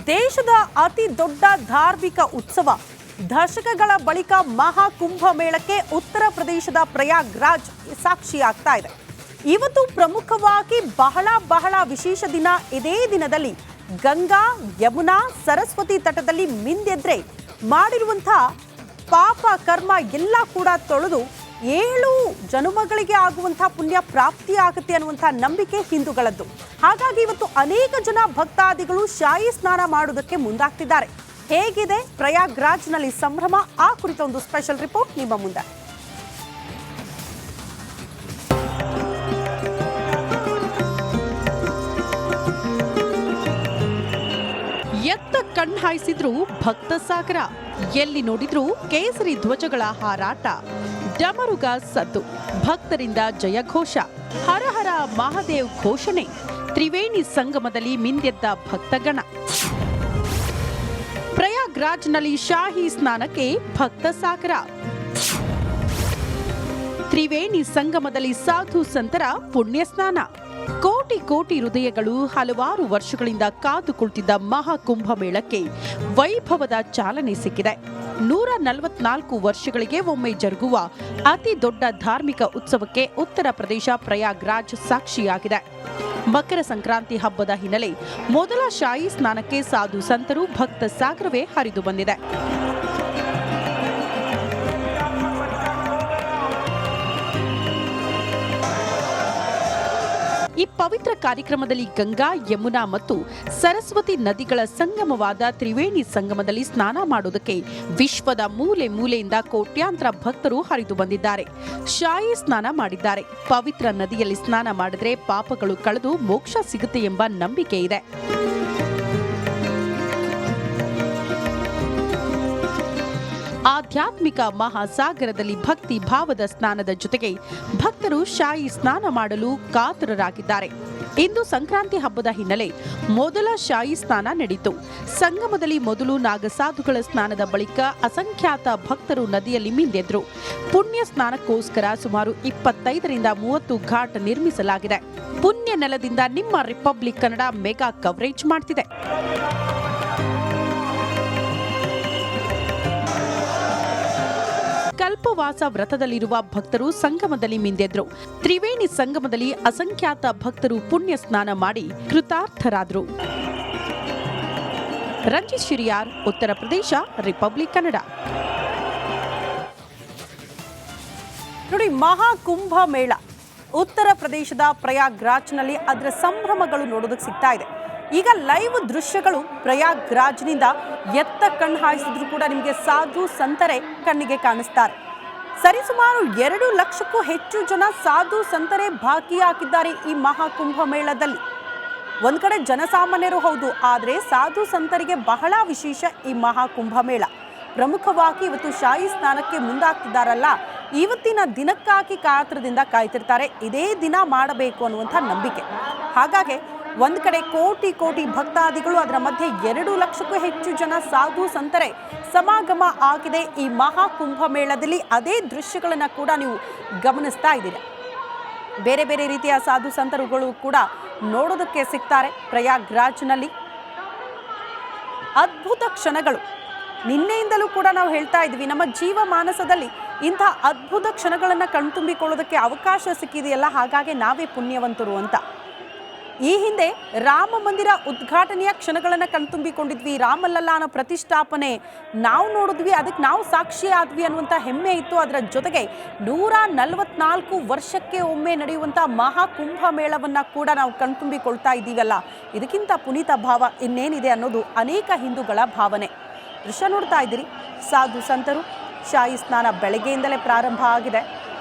ದೇಶದ ಅತಿ ದೊಡ್ಡ ಧಾರ್ಮಿಕ ಉತ್ಸವ ದಶಕಗಳ ಬಳಿಕ ಮಹಾಕುಂಭ ಮೇಳಕ್ಕೆ ಉತ್ತರ ಪ್ರದೇಶದ ಪ್ರಯಾಗ್ರಾಜ್ ಸಾಕ್ಷಿಯಾಗ್ತಾ ಇದೆ. ಇವತ್ತು ಪ್ರಮುಖವಾಗಿ ಬಹಳ ವಿಶೇಷ ದಿನ. ಇದೇ ದಿನದಲ್ಲಿ ಗಂಗಾ, ಯಮುನಾ, ಸರಸ್ವತಿ ತಟದಲ್ಲಿ ಮಿಂದೆದ್ರೆ ಮಾಡಿರುವಂತಹ ಪಾಪ ಕರ್ಮ ಎಲ್ಲ ಕೂಡ ತೊಳೆದು 7 ಜನ್ಮಗಳಿಗೆ ಆಗುವಂತಹ ಪುಣ್ಯ ಪ್ರಾಪ್ತಿ ಆಗುತ್ತೆ ಅನ್ನುವಂತಹ ನಂಬಿಕೆ ಹಿಂದೂಗಳದ್ದು. ಹಾಗಾಗಿ ಇವತ್ತು ಅನೇಕ ಜನ ಭಕ್ತಾದಿಗಳು ಶಾಹಿ ಸ್ನಾನ ಮಾಡುವುದಕ್ಕೆ ಮುಂದಾಗ್ತಿದ್ದಾರೆ. ಹೇಗಿದೆ ಪ್ರಯಾಗ್ರಾಜ್ನಲ್ಲಿ ಸಂಭ್ರಮ? ಆ ಕುರಿತ ಒಂದು ಸ್ಪೆಷಲ್ ರಿಪೋರ್ಟ್ ನಿಮ್ಮ ಮುಂದೆ. ಎತ್ತ ಕಣ್ಣಾಯಿಸಿದ್ರು ಭಕ್ತ ಸಾಗರ. ಎಲ್ಲಿ ನೋಡಿದ್ರು ಕೇಸರಿ ಧ್ವಜಗಳ ಹಾರಾಟ, ಡಮರುಗ ಸದ್ದು, ಭಕ್ತರಿಂದ ಜಯಘೋಷ, ಹರ ಹರ ಮಹಾದೇವ್ ಘೋಷಣೆ. ತ್ರಿವೇಣಿ ಸಂಗಮದಲ್ಲಿ ಮಿಂದೆದ್ದ ಭಕ್ತಗಣ. ಪ್ರಯಾಗ್ರಾಜ್ನಲ್ಲಿ ಶಾಹಿ ಸ್ನಾನಕ್ಕೆ ಭಕ್ತ ಸಾಗರ. ತ್ರಿವೇಣಿ ಸಂಗಮದಲ್ಲಿ ಸಾಧು ಸಂತರ ಪುಣ್ಯ ಸ್ನಾನ. ಕೋಟಿ ಹೃದಯಗಳು ಹಲವಾರು ವರ್ಷಗಳಿಂದ ಕಾದು ಕುಳಿತಿದ್ದ ಮಹಾಕುಂಭ ಮೇಳಕ್ಕೆ ವೈಭವದ ಚಾಲನೆ ಸಿಕ್ಕಿದೆ. 144 ವರ್ಷಗಳಿಗೆ ಒಮ್ಮೆ ಜರುಗುವ ಅತಿ ದೊಡ್ಡ ಧಾರ್ಮಿಕ ಉತ್ಸವಕ್ಕೆ ಉತ್ತರ ಪ್ರದೇಶ ಪ್ರಯಾಗ್ರಾಜ್ ಸಾಕ್ಷಿಯಾಗಿದೆ. ಮಕರ ಸಂಕ್ರಾಂತಿ ಹಬ್ಬದ ಹಿನ್ನೆಲೆ ಮೊದಲ ಶಾಹಿ ಸ್ನಾನಕ್ಕೆ ಸಾಧು ಸಂತರು ಭಕ್ತ ಸಾಗರವೇ ಹರಿದು ಬಂದಿದೆ. ಈ ಪವಿತ್ರ ಕಾರ್ಯಕ್ರಮದಲ್ಲಿ ಗಂಗಾ, ಯಮುನಾ ಮತ್ತು ಸರಸ್ವತಿ ನದಿಗಳ ಸಂಗಮವಾದ ತ್ರಿವೇಣಿ ಸಂಗಮದಲ್ಲಿ ಸ್ನಾನ ಮಾಡುವುದಕ್ಕೆ ವಿಶ್ವದ ಮೂಲೆ ಮೂಲೆಯಿಂದ ಕೋಟ್ಯಾಂತರ ಭಕ್ತರು ಹರಿದು ಬಂದಿದ್ದಾರೆ. ಶಾಹಿ ಸ್ನಾನ ಮಾಡಿದ್ದಾರೆ. ಪವಿತ್ರ ನದಿಯಲ್ಲಿ ಸ್ನಾನ ಮಾಡಿದ್ರೆ ಪಾಪಗಳು ಕಳೆದು ಮೋಕ್ಷ ಸಿಗುತ್ತೆ ಎಂಬ ನಂಬಿಕೆ ಇದೆ. ಆಧ್ಯಾತ್ಮಿಕ ಮಹಾಸಾಗರದಲ್ಲಿ ಭಕ್ತಿ ಭಾವದ ಸ್ನಾನದ ಜೊತೆಗೆ ಭಕ್ತರು ಶಾಹಿ ಸ್ನಾನ ಮಾಡಲು ಕಾತುರರಾಗಿದ್ದಾರೆ. ಇಂದು ಸಂಕ್ರಾಂತಿ ಹಬ್ಬದ ಹಿನ್ನೆಲೆ ಮೊದಲ ಶಾಹಿ ಸ್ನಾನ ನಡೆಯಿತು. ಸಂಗಮದಲ್ಲಿ ಮೊದಲು ನಾಗಸಾಧುಗಳ ಸ್ನಾನದ ಬಳಿಕ ಅಸಂಖ್ಯಾತ ಭಕ್ತರು ನದಿಯಲ್ಲಿ ಮಿಂದೆದ್ರು. ಪುಣ್ಯ ಸ್ನಾನಕ್ಕೋಸ್ಕರ ಸುಮಾರು 25ರಿಂದ 30 ಘಾಟ್ ನಿರ್ಮಿಸಲಾಗಿದೆ. ಪುಣ್ಯ ನೆಲದಿಂದ ನಿಮ್ಮ ರಿಪಬ್ಲಿಕ್ ಕನ್ನಡ ಮೆಗಾ ಕವರೇಜ್ ಮಾಡ್ತಿದೆ. ಕಲ್ಪವಾಸ ವ್ರತದಲ್ಲಿರುವ ಭಕ್ತರು ಸಂಗಮದಲ್ಲಿ ಮಿಂದೆದ್ರು. ತ್ರಿವೇಣಿ ಸಂಗಮದಲ್ಲಿ ಅಸಂಖ್ಯಾತ ಭಕ್ತರು ಪುಣ್ಯ ಸ್ನಾನ ಮಾಡಿ ಕೃತಾರ್ಥರಾದರು. ರಂಜಿತ್ ಶಿರಿಯಾರ್, ಉತ್ತರ ಪ್ರದೇಶ, ರಿಪಬ್ಲಿಕ್ ಕನ್ನಡ. ನೋಡಿ, ಮಹಾಕುಂಭ ಮೇಳ ಉತ್ತರ ಪ್ರದೇಶದ ಪ್ರಯಾಗ್ರಾಜ್ನಲ್ಲಿ ಅದರ ಸಂಭ್ರಮಗಳು ನೋಡೋದಕ್ಕೆ ಸಿಗ್ತಾ ಇದೆ. ಈಗ ಲೈವ್ ದೃಶ್ಯಗಳು ಪ್ರಯಾಗ್ರಾಜ್ನಿಂದ ಎತ್ತ ಕಣ್ಣು ಹಾಯಿಸಿದ್ರು ಕೂಡ ನಿಮಗೆ ಸಾಧು ಸಂತರೇ ಕಣ್ಣಿಗೆ ಕಾಣಿಸ್ತಾರೆ. ಸರಿಸುಮಾರು 2 ಲಕ್ಷಕ್ಕೂ ಹೆಚ್ಚು ಜನ ಸಾಧು ಸಂತರೇ ಭಾಗಿಯಾಗಿದ್ದಾರೆ ಈ ಮಹಾಕುಂಭ ಮೇಳದಲ್ಲಿ. ಒಂದ್ ಕಡೆ ಜನಸಾಮಾನ್ಯರು ಹೌದು, ಆದರೆ ಸಾಧು ಸಂತರಿಗೆ ಬಹಳ ವಿಶೇಷ ಈ ಮಹಾಕುಂಭ ಮೇಳ. ಪ್ರಮುಖವಾಗಿ ಇವತ್ತು ಶಾಹಿ ಸ್ನಾನಕ್ಕೆ ಮುಂದಾಗ್ತಿದ್ದಾರಲ್ಲ, ಇವತ್ತಿನ ದಿನಕ್ಕಾಗಿ ಕಾತರದಿಂದ ಕಾಯ್ತಿರ್ತಾರೆ. ಇದೇ ದಿನ ಮಾಡಬೇಕು ಅನ್ನುವಂಥ ನಂಬಿಕೆ. ಹಾಗಾಗಿ ಒಂದ್ ಕಡೆ ಕೋಟಿ ಭಕ್ತಾದಿಗಳು, ಅದರ ಮಧ್ಯೆ 2 ಲಕ್ಷಕ್ಕೂ ಹೆಚ್ಚು ಜನ ಸಾಧು ಸಂತರೇ ಸಮಾಗಮ ಆಗಿದೆ ಈ ಮಹಾಕುಂಭ ಮೇಳದಲ್ಲಿ. ಅದೇ ದೃಶ್ಯಗಳನ್ನ ಕೂಡ ನೀವು ಗಮನಿಸ್ತಾ ಇದ್ದೀರಾ. ಬೇರೆ ರೀತಿಯ ಸಾಧು ಸಂತರುಗಳು ಕೂಡ ನೋಡೋದಕ್ಕೆ ಸಿಗ್ತಾರೆ ಪ್ರಯಾಗ್ರಾಜ್ನಲ್ಲಿ. ಅದ್ಭುತ ಕ್ಷಣಗಳು. ನಿನ್ನೆಯಿಂದಲೂ ಕೂಡ ನಾವು ಹೇಳ್ತಾ ಇದ್ವಿ, ನಮ್ಮ ಜೀವಮಾನಸದಲ್ಲಿ ಇಂಥ ಅದ್ಭುತ ಕ್ಷಣಗಳನ್ನು ಕಣ್ತುಂಬಿಕೊಳ್ಳೋದಕ್ಕೆ ಅವಕಾಶ ಸಿಕ್ಕಿದೆಯಲ್ಲ, ಹಾಗಾಗಿ ನಾವೇ ಪುಣ್ಯವಂತರು ಅಂತ. ಈ ಹಿಂದೆ ರಾಮ ಮಂದಿರ ಉದ್ಘಾಟನೆಯ ಕ್ಷಣಗಳನ್ನು ಕಣ್ತುಂಬಿಕೊಂಡಿದ್ವಿ. ರಾಮಲಲ್ಲಾನ ಪ್ರತಿಷ್ಠಾಪನೆ ನಾವು ನೋಡಿದ್ವಿ, ಅದಕ್ಕೆ ನಾವು ಸಾಕ್ಷಿ ಆದ್ವಿ ಅನ್ನುವಂಥ ಹೆಮ್ಮೆ ಇತ್ತು. ಅದರ ಜೊತೆಗೆ 144 ವರ್ಷಕ್ಕೆ ಒಮ್ಮೆ ನಡೆಯುವಂಥ ಮಹಾಕುಂಭ ಮೇಳವನ್ನು ಕೂಡ ನಾವು ಕಣ್ತುಂಬಿಕೊಳ್ತಾ ಇದ್ದೀವಲ್ಲ, ಇದಕ್ಕಿಂತ ಪುನೀತ ಭಾವ ಇನ್ನೇನಿದೆ ಅನ್ನೋದು ಅನೇಕ ಹಿಂದೂಗಳ ಭಾವನೆ. ದೃಶ್ಯ ನೋಡ್ತಾ ಇದ್ದೀರಿ. ಸಾಧು ಸಂತರು ಶಾಹಿ ಸ್ನಾನ ಬೆಳಗ್ಗೆಯಿಂದಲೇ ಪ್ರಾರಂಭ ಆಗಿದೆ.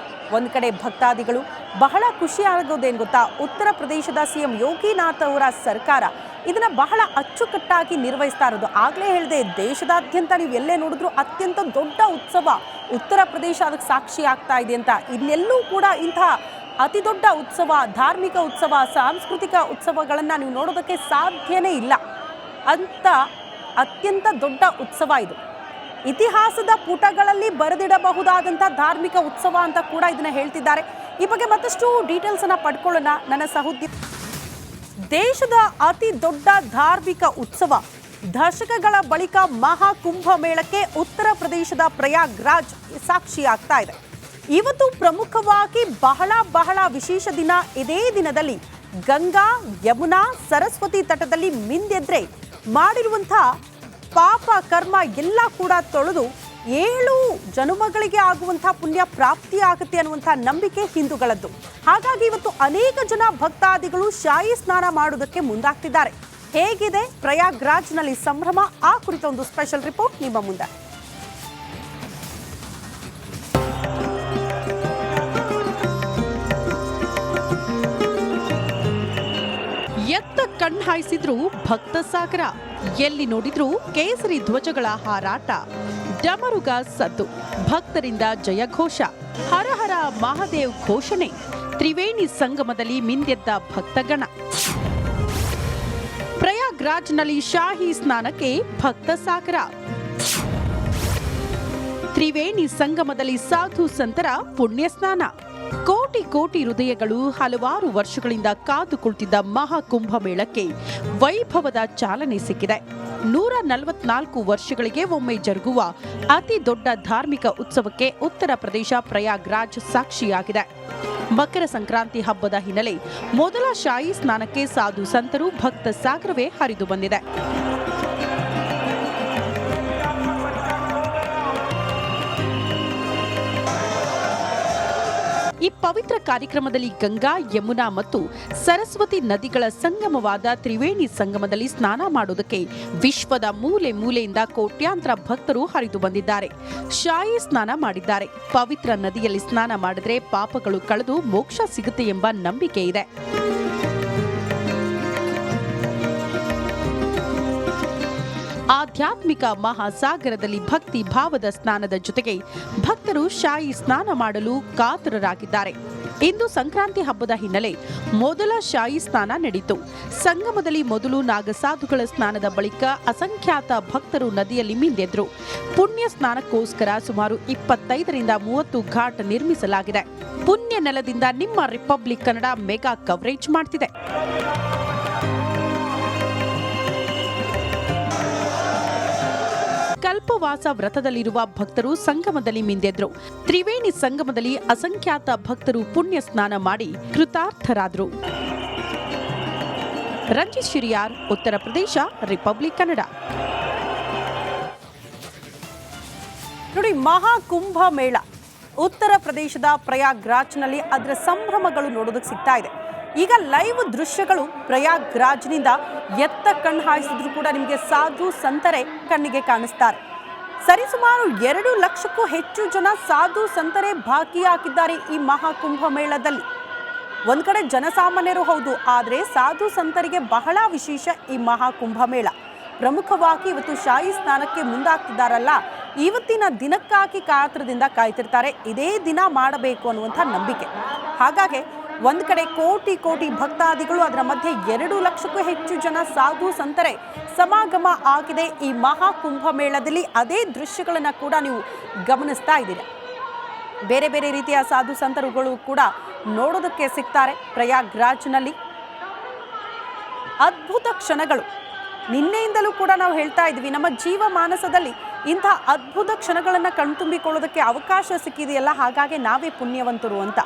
ಒಂದು ಕಡೆ ಭಕ್ತಾದಿಗಳು ಬಹಳ ಖುಷಿಯಾಗೋದೇನು ಗೊತ್ತಾ, ಉತ್ತರ ಪ್ರದೇಶದ CM ಯೋಗಿನಾಥ್ ಅವರ ಸರ್ಕಾರ ಇದನ್ನ ಬಹಳ ಅಚ್ಚುಕಟ್ಟಾಗಿ ನಿರ್ವಹಿಸ್ತಾ ಇರೋದು. ಆಗಲೇ ಹೇಳಿದೆ, ದೇಶದಾದ್ಯಂತ ನೀವು ಎಲ್ಲೇ ನೋಡಿದ್ರು ಅತ್ಯಂತ ದೊಡ್ಡ ಉತ್ಸವ ಉತ್ತರ ಪ್ರದೇಶ ಅದಕ್ಕೆ ಸಾಕ್ಷಿ ಆಗ್ತಾ ಇದೆ ಅಂತ. ಇಲ್ಲೆಲ್ಲೂ ಕೂಡ ಇಂಥ ಅತಿ ದೊಡ್ಡ ಉತ್ಸವ, ಧಾರ್ಮಿಕ ಉತ್ಸವ, ಸಾಂಸ್ಕೃತಿಕ ಉತ್ಸವಗಳನ್ನು ನೀವು ನೋಡೋದಕ್ಕೆ ಸಾಧ್ಯನೇ ಇಲ್ಲ ಅಂತ ಅತ್ಯಂತ ದೊಡ್ಡ ಉತ್ಸವ ಇದು. ಇತಿಹಾಸದ ಪುಟಗಳಲ್ಲಿ ಬರೆದಿಡಬಹುದಾದಂಥ ಧಾರ್ಮಿಕ ಉತ್ಸವ ಅಂತ ಕೂಡ ಇದನ್ನ ಹೇಳ್ತಿದ್ದಾರೆ. ಈ ಬಗ್ಗೆ ಮತ್ತಷ್ಟು ಡೀಟೇಲ್ಸ್ ಅನ್ನ ಪಡ್ಕೊಳ್ಳೋಣ. ನನ್ನ ಸಹೋದ್ಯೋಗಿ ದೇಶದ ಅತಿ ದೊಡ್ಡ ಧಾರ್ಮಿಕ ಉತ್ಸವ ದಶಕಗಳ ಬಳಿಕ ಮಹಾ ಕುಂಭಮೇಳಕ್ಕೆ ಉತ್ತರ ಪ್ರದೇಶದ ಪ್ರಯಾಗ್ರಾಜ್ ಸಾಕ್ಷಿಯಾಗ್ತಾ ಇದೆ. ಇವತ್ತು ಪ್ರಮುಖವಾಗಿ ಬಹಳ ವಿಶೇಷ ದಿನ. ಇದೇ ದಿನದಲ್ಲಿ ಗಂಗಾ, ಯಮುನಾ, ಸರಸ್ವತಿ ತಟದಲ್ಲಿ ಮಿಂದೆದ್ರೆ ಮಾಡಿರುವಂತಹ ಪಾಪ ಕರ್ಮ ಎಲ್ಲ ಕೂಡ ತೊಳೆದು 7 ಜನ್ಮಗಳಿಗೆ ಆಗುವಂತಹ ಪುಣ್ಯ ಪ್ರಾಪ್ತಿಯಾಗುತ್ತೆ ಅನ್ನುವಂತಹ ನಂಬಿಕೆ ಹಿಂದೂಗಳದ್ದು. ಹಾಗಾಗಿ ಇವತ್ತು ಅನೇಕ ಜನ ಭಕ್ತಾದಿಗಳು ಶಾಹಿ ಸ್ನಾನ ಮಾಡುವುದಕ್ಕೆ ಮುಂದಾಗ್ತಿದ್ದಾರೆ. ಹೇಗಿದೆ ಪ್ರಯಾಗ್ರಾಜ್ನಲ್ಲಿ ಸಂಭ್ರಮ? ಆ ಕುರಿತ ಒಂದು ಸ್ಪೆಷಲ್ ರಿಪೋರ್ಟ್ ನಿಮ್ಮ ಮುಂದೆ. ಎತ್ತ ಕಣ್ಣಾಯಿಸಿದ್ರು ಭಕ್ತ ಸಾಗರ, ಎಲ್ಲಿ ನೋಡಿದ್ರು ಕೇಸರಿ ಧ್ವಜಗಳ ಹಾರಾಟ, ಡಮರುಗ ಸದ್ದು, ಭಕ್ತರಿಂದ ಜಯಘೋಷ, ಹರ ಹರ ಮಹಾದೇವ್ ಘೋಷಣೆ, ತ್ರಿವೇಣಿ ಸಂಗಮದಲ್ಲಿ ಮಿಂದೆದ್ದ ಭಕ್ತಗಣ. ಪ್ರಯಾಗ್ರಾಜ್ನಲ್ಲಿ ಶಾಹಿ ಸ್ನಾನಕ್ಕೆ ಭಕ್ತ ಸಾಗರ, ತ್ರಿವೇಣಿ ಸಂಗಮದಲ್ಲಿ ಸಾಧು ಸಂತರ ಪುಣ್ಯ ಸ್ನಾನ. ಕೋಟಿ ಹೃದಯಗಳು ಹಲವಾರು ವರ್ಷಗಳಿಂದ ಕಾದು ಕುಳಿತಿದ್ದ ಮಹಾಕುಂಭ ಮೇಳಕ್ಕೆ ವೈಭವದ ಚಾಲನೆ ಸಿಕ್ಕಿದೆ. 144 ವರ್ಷಗಳಿಗೆ ಒಮ್ಮೆ ಜರುಗುವ ಅತಿ ದೊಡ್ಡ ಧಾರ್ಮಿಕ ಉತ್ಸವಕ್ಕೆ ಉತ್ತರ ಪ್ರದೇಶ ಪ್ರಯಾಗ್ರಾಜ್ ಸಾಕ್ಷಿಯಾಗಿದೆ. ಮಕರ ಸಂಕ್ರಾಂತಿ ಹಬ್ಬದ ಹಿನ್ನೆಲೆ ಮೊದಲ ಶಾಹಿ ಸ್ನಾನಕ್ಕೆ ಸಾಧು ಸಂತರು ಭಕ್ತ ಸಾಗರವೇ ಹರಿದು ಬಂದಿದೆ. ಈ ಪವಿತ್ರ ಕಾರ್ಯಕ್ರಮದಲ್ಲಿ ಗಂಗಾ, ಯಮುನಾ ಮತ್ತು ಸರಸ್ವತಿ ನದಿಗಳ ಸಂಗಮವಾದ ತ್ರಿವೇಣಿ ಸಂಗಮದಲ್ಲಿ ಸ್ನಾನ ಮಾಡುವುದಕ್ಕೆ ವಿಶ್ವದ ಮೂಲೆ ಮೂಲೆಯಿಂದ ಕೋಟ್ಯಾಂತರ ಭಕ್ತರು ಹರಿದು ಬಂದಿದ್ದಾರೆ. ಶಾಹಿ ಸ್ನಾನ ಮಾಡಿದ್ದಾರೆ. ಪವಿತ್ರ ನದಿಯಲ್ಲಿ ಸ್ನಾನ ಮಾಡಿದ್ರೆ ಪಾಪಗಳು ಕಳೆದು ಮೋಕ್ಷ ಸಿಗುತ್ತೆ ಎಂಬ ನಂಬಿಕೆ ಇದೆ. ಆಧ್ಯಾತ್ಮಿಕ ಮಹಾಸಾಗರದಲ್ಲಿ ಭಕ್ತಿ ಭಾವದ ಸ್ನಾನದ ಜೊತೆಗೆ ಭಕ್ತರು ಶಾಹಿ ಸ್ನಾನ ಮಾಡಲು ಕಾತರರಾಗಿದ್ದಾರೆ. ಇಂದು ಸಂಕ್ರಾಂತಿ ಹಬ್ಬದ ಹಿನ್ನೆಲೆ ಮೊದಲ ಶಾಹಿ ಸ್ನಾನ ನಡೆಯಿತು. ಸಂಗಮದಲ್ಲಿ ಮೊದಲು ನಾಗಸಾಧುಗಳ ಸ್ನಾನದ ಬಳಿಕ ಅಸಂಖ್ಯಾತ ಭಕ್ತರು ನದಿಯಲ್ಲಿ ಮಿಂದೆದ್ರು. ಪುಣ್ಯ ಸ್ನಾನಕ್ಕೋಸ್ಕರ ಸುಮಾರು 25ರಿಂದ 30 ಘಾಟ್ ನಿರ್ಮಿಸಲಾಗಿದೆ. ಪುಣ್ಯ ನೆಲದಿಂದ ನಿಮ್ಮ ರಿಪಬ್ಲಿಕ್ ಕನ್ನಡ ಮೆಗಾ ಕವರೇಜ್ ಮಾಡ್ತಿದೆ. ಕಲ್ಪವಾಸ ವ್ರತದಲ್ಲಿರುವ ಭಕ್ತರು ಸಂಗಮದಲ್ಲಿ ಮಿಂದೆದ್ರು. ತ್ರಿವೇಣಿ ಸಂಗಮದಲ್ಲಿ ಅಸಂಖ್ಯಾತ ಭಕ್ತರು ಪುಣ್ಯ ಸ್ನಾನ ಮಾಡಿ ಕೃತಾರ್ಥರಾದರು. ರಂಜಿತ್ ಶಿರಿಯಾರ್, ಉತ್ತರ ಪ್ರದೇಶ, ರಿಪಬ್ಲಿಕ್ ಕನ್ನಡ. ನೋಡಿ, ಮಹಾಕುಂಭ ಮೇಳ ಉತ್ತರ ಪ್ರದೇಶದ ಪ್ರಯಾಗ್ರಾಜ್ನಲ್ಲಿ ಅದರ ಸಂಭ್ರಮಗಳು ನೋಡೋದಕ್ಕೆ ಸಿಗ್ತಾ ಇದೆ. ಈಗ ಲೈವ್ ದೃಶ್ಯಗಳು ಪ್ರಯಾಗ್ರಾಜ್ನಿಂದ ಎತ್ತ ಕಣ್ಣು ಹಾಯಿಸಿದ್ರು ಕೂಡ ನಿಮಗೆ ಸಾಧು ಸಂತರೇ ಕಣ್ಣಿಗೆ ಕಾಣಿಸ್ತಾರೆ. ಸರಿಸುಮಾರು 2 ಲಕ್ಷಕ್ಕೂ ಹೆಚ್ಚು ಜನ ಸಾಧು ಸಂತರೇ ಭಾಗಿಯಾಗಿದ್ದಾರೆ ಈ ಮಹಾಕುಂಭ ಮೇಳದಲ್ಲಿ. ಒಂದು ಕಡೆ ಜನಸಾಮಾನ್ಯರು ಹೌದು, ಆದರೆ ಸಾಧು ಸಂತರಿಗೆ ಬಹಳ ವಿಶೇಷ ಈ ಮಹಾಕುಂಭ ಮೇಳ. ಪ್ರಮುಖವಾಗಿ ಇವತ್ತು ಶಾಹಿ ಸ್ನಾನಕ್ಕೆ ಮುಂದಾಗ್ತಿದ್ದಾರಲ್ಲ, ಇವತ್ತಿನ ದಿನಕ್ಕಾಗಿ ಕಾತರದಿಂದ ಕಾಯ್ತಿರ್ತಾರೆ. ಇದೇ ದಿನ ಮಾಡಬೇಕು ಅನ್ನುವಂಥ ನಂಬಿಕೆ. ಹಾಗಾಗಿ ಒಂದು ಕಡೆ ಕೋಟಿ ಭಕ್ತಾದಿಗಳು, ಅದರ ಮಧ್ಯೆ 2 ಲಕ್ಷಕ್ಕೂ ಹೆಚ್ಚು ಜನ ಸಾಧು ಸಂತರೇ ಸಮಾಗಮ ಆಗಿದೆ ಈ ಮಹಾಕುಂಭ ಮೇಳದಲ್ಲಿ. ಅದೇ ದೃಶ್ಯಗಳನ್ನು ಕೂಡ ನೀವು ಗಮನಿಸ್ತಾ ಇದ್ದೀರಾ. ಬೇರೆ ರೀತಿಯ ಸಾಧು ಸಂತರುಗಳು ಕೂಡ ನೋಡೋದಕ್ಕೆ ಸಿಗ್ತಾರೆ ಪ್ರಯಾಗ್ರಾಜ್ನಲ್ಲಿ. ಅದ್ಭುತ ಕ್ಷಣಗಳು. ನಿನ್ನೆಯಿಂದಲೂ ಕೂಡ ನಾವು ಹೇಳ್ತಾ ಇದ್ವಿ, ನಮ್ಮ ಜೀವಮಾನಸದಲ್ಲಿ ಇಂಥ ಅದ್ಭುತ ಕ್ಷಣಗಳನ್ನು ಕಣ್ತುಂಬಿಕೊಳ್ಳೋದಕ್ಕೆ ಅವಕಾಶ ಸಿಕ್ಕಿದೆಯಲ್ಲ, ಹಾಗಾಗಿ ನಾವೇ ಪುಣ್ಯವಂತರು ಅಂತ.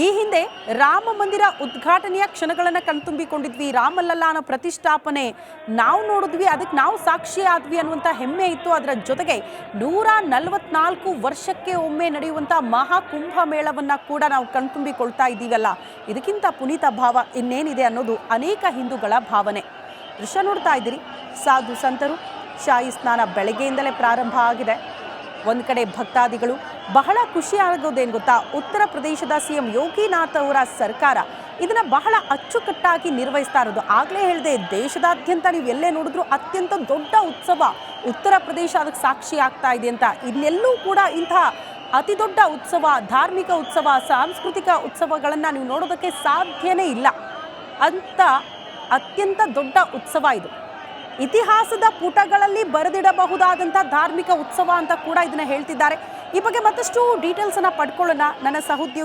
ಈ ಹಿಂದೆ ರಾಮ ಮಂದಿರ ಉದ್ಘಾಟನೆಯ ಕ್ಷಣಗಳನ್ನು ಕಣ್ತುಂಬಿಕೊಂಡಿದ್ವಿ. ರಾಮಲಲ್ಲಾನ ಪ್ರತಿಷ್ಠಾಪನೆ ನಾವು ನೋಡಿದ್ವಿ, ಅದಕ್ಕೆ ನಾವು ಸಾಕ್ಷಿ ಆದ್ವಿ ಅನ್ನುವಂಥ ಹೆಮ್ಮೆ ಇತ್ತು. ಅದರ ಜೊತೆಗೆ 144 ವರ್ಷಕ್ಕೆ ಒಮ್ಮೆ ನಡೆಯುವಂಥ ಮಹಾಕುಂಭ ಮೇಳವನ್ನು ಕೂಡ ನಾವು ಕಣ್ತುಂಬಿಕೊಳ್ತಾ ಇದ್ದೀವಲ್ಲ, ಇದಕ್ಕಿಂತ ಪುನೀತ ಭಾವ ಇನ್ನೇನಿದೆ ಅನ್ನೋದು ಅನೇಕ ಹಿಂದೂಗಳ ಭಾವನೆ. ದೃಶ್ಯ ನೋಡ್ತಾ ಇದ್ದೀರಿ. ಸಾಧು ಸಂತರು ಶಾಹಿ ಸ್ನಾನ ಬೆಳಗ್ಗೆಯಿಂದಲೇ ಪ್ರಾರಂಭ ಆಗಿದೆ. ಒಂದು ಕಡೆ ಭಕ್ತಾದಿಗಳು ಬಹಳ ಖುಷಿ ಆಗೋದೇನು ಗೊತ್ತಾ, ಉತ್ತರ ಪ್ರದೇಶದ CM ಯೋಗಿನಾಥ್ ಅವರ ಸರ್ಕಾರ ಇದನ್ನು ಬಹಳ ಅಚ್ಚುಕಟ್ಟಾಗಿ ನಿರ್ವಹಿಸ್ತಾ ಇರೋದು. ಆಗಲೇ ಹೇಳಿದೆ, ದೇಶದಾದ್ಯಂತ ನೀವು ಎಲ್ಲೇ ನೋಡಿದ್ರು ಅತ್ಯಂತ ದೊಡ್ಡ ಉತ್ಸವ ಉತ್ತರ ಪ್ರದೇಶ ಅದಕ್ಕೆ ಸಾಕ್ಷಿ ಆಗ್ತಾ ಇದೆ ಅಂತ. ಇನ್ನೆಲ್ಲೂ ಕೂಡ ಇಂಥ ಅತಿ ದೊಡ್ಡ ಉತ್ಸವ, ಧಾರ್ಮಿಕ ಉತ್ಸವ, ಸಾಂಸ್ಕೃತಿಕ ಉತ್ಸವಗಳನ್ನು ನೀವು ನೋಡೋದಕ್ಕೆ ಸಾಧ್ಯನೇ ಇಲ್ಲ. ಅಂತ ಅತ್ಯಂತ ದೊಡ್ಡ ಉತ್ಸವ ಇದು. ಇತಿಹಾಸದ ಪುಟಗಳಲ್ಲಿ ಬರೆದಿಡಬಹುದಾದಂಥ ಧಾರ್ಮಿಕ ಉತ್ಸವ ಅಂತ ಕೂಡ ಇದನ್ನ ಹೇಳ್ತಿದ್ದಾರೆ. ಈ ಬಗ್ಗೆ ಮತ್ತಷ್ಟು ಡೀಟೇಲ್ಸ್ ಅನ್ನ ಪಡ್ಕೊಳ್ಳೋಣ ನನ್ನ ಸಹೋದ್ಯೋಗಿ